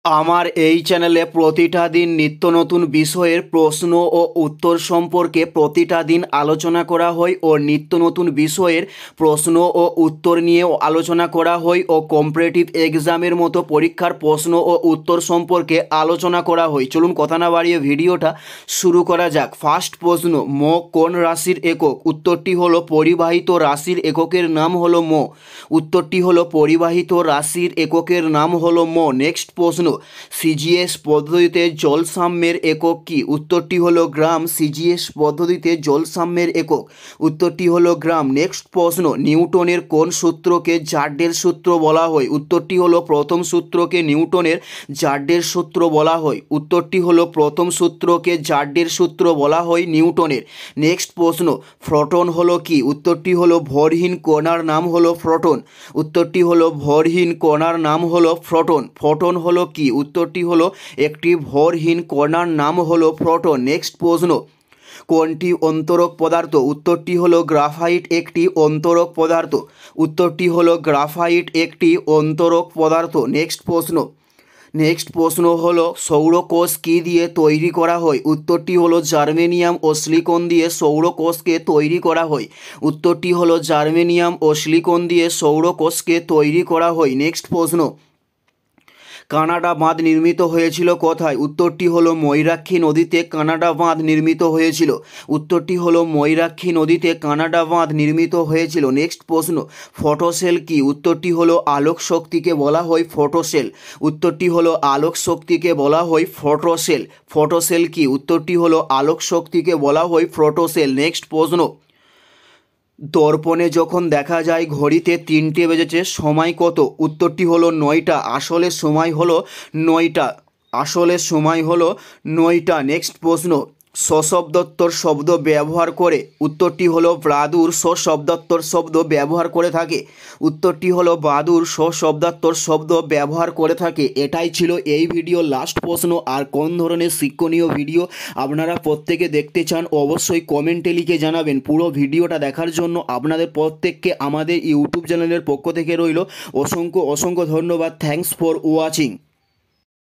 আমার এই চ্যানেলে প্রতিটা দিন নিত্য নতুন বিষয়ের প্রশ্ন ও উত্তর সম্পর্কে প্রতিটা দিন আলোচনা করা হয় ও নিত্য নতুন বিষয়ের প্রশ্ন ও উত্তর নিয়েও আলোচনা করা হয় ও কম্পিটিটিভ এক্সামের মতো পরীক্ষার প্রশ্ন ও উত্তর সম্পর্কে আলোচনা করা হয়। চলুন কথা না বাড়িয়ে ভিডিওটা শুরু করা যাক। ফার্স্ট প্রশ্ন, ম কোন রাশির একক? উত্তরটি হলো পরিবাহিত রাশির এককের নাম হলো ম। উত্তরটি হলো পরিবাহিত রাশির এককের নাম হলো ম। নেক্সট প্রশ্ন, সিজিএস পদ্ধতিতে জলসাম্যের একক কি? উত্তরটি হলো গ্রাম। সিজিএস পদ্ধতিতে জলসাম্যের একক উত্তরটি হলো গ্রাম। নেক্সট প্রশ্ন, নিউটনের কোন সূত্রকে জার্ডের সূত্র বলা হয়? উত্তরটি হলো প্রথম সূত্রকে নিউটনের জার্ডের সূত্র বলা হয়। উত্তরটি হলো প্রথম সূত্রকে জার্ডের সূত্র বলা হয় নিউটনের। নেক্সট প্রশ্ন, প্রোটন হলো কি? উত্তরটি হলো ভরহীন কণার নাম হলো প্রোটন। উত্তরটি হলো ভরহীন কণার নাম হলো প্রোটন। প্রোটন হলো কি? উত্তরটি হলো একটি ভরহীন কণার নাম হলো প্রোটন। নেক্সট প্রশ্ন, কোনটি অন্তরক পদার্থ? উত্তরটি হলো গ্রাফাইট একটি অন্তরক পদার্থ। উত্তরটি হলো গ্রাফাইট একটি অন্তরক পদার্থ। নেক্সট প্রশ্ন হলো সৌরকোষ কী দিয়ে তৈরি করা হয়? উত্তরটি হলো জার্মেনিয়াম ও সিলিকন দিয়ে সৌরকোষকে তৈরি করা হয়। উত্তরটি হলো জার্মেনিয়াম ও সিলিকন দিয়ে সৌরকোষকে তৈরি করা হয়। নেক্সট প্রশ্ন, কানাডা বাঁধ নির্মিত হয়েছিল কোথায়? উত্তরটি হলো ময়ূরাক্ষী নদীতে কানাডা বাঁধ নির্মিত হয়েছিল। উত্তরটি হলো ময়ূরাক্ষী নদীতে কানাডা বাঁধ নির্মিত হয়েছিল। নেক্সট প্রশ্ন, ফটোসেল কি? উত্তরটি হলো আলোক শক্তিকে বলা হয় ফটোসেল। উত্তরটি হলো আলোক শক্তিকে বলা হয় ফটোসেল। ফটোসেল কি? উত্তরটি হলো আলোক শক্তিকে বলা হয় ফটোসেল। নেক্সট প্রশ্ন, দর্পণে যখন দেখা যায় ঘড়িতে 3টে বেজেছে, সময় কত? উত্তরটি হলো 9টা। আসলে সময় হলো 9টা। আসলে সময় হলো 9টা। নেক্সট প্রশ্ন, সশব্দোত্তর শব্দ ব্যবহার করে? উত্তরটি হলো বাদুর সশব্দোত্তর শব্দ ব্যবহার করে থাকে। উত্তরটি হলো বাদুর সশব্দোত্তর শব্দ ব্যবহার করে থাকে। এটাই ছিল এই ভিডিও লাস্ট প্রশ্ন। আর কোন ধরনের শিক্ষণীয় ভিডিও আপনারা প্রত্যেকে দেখতে চান অবশ্যই কমেন্টে লিখে জানাবেন। পুরো ভিডিওটা দেখার জন্য আপনাদের প্রত্যেককে আমাদের ইউটিউব চ্যানেলের পক্ষ থেকে রইল অসংখ্য অসংখ্য ধন্যবাদ। Thanks for watching.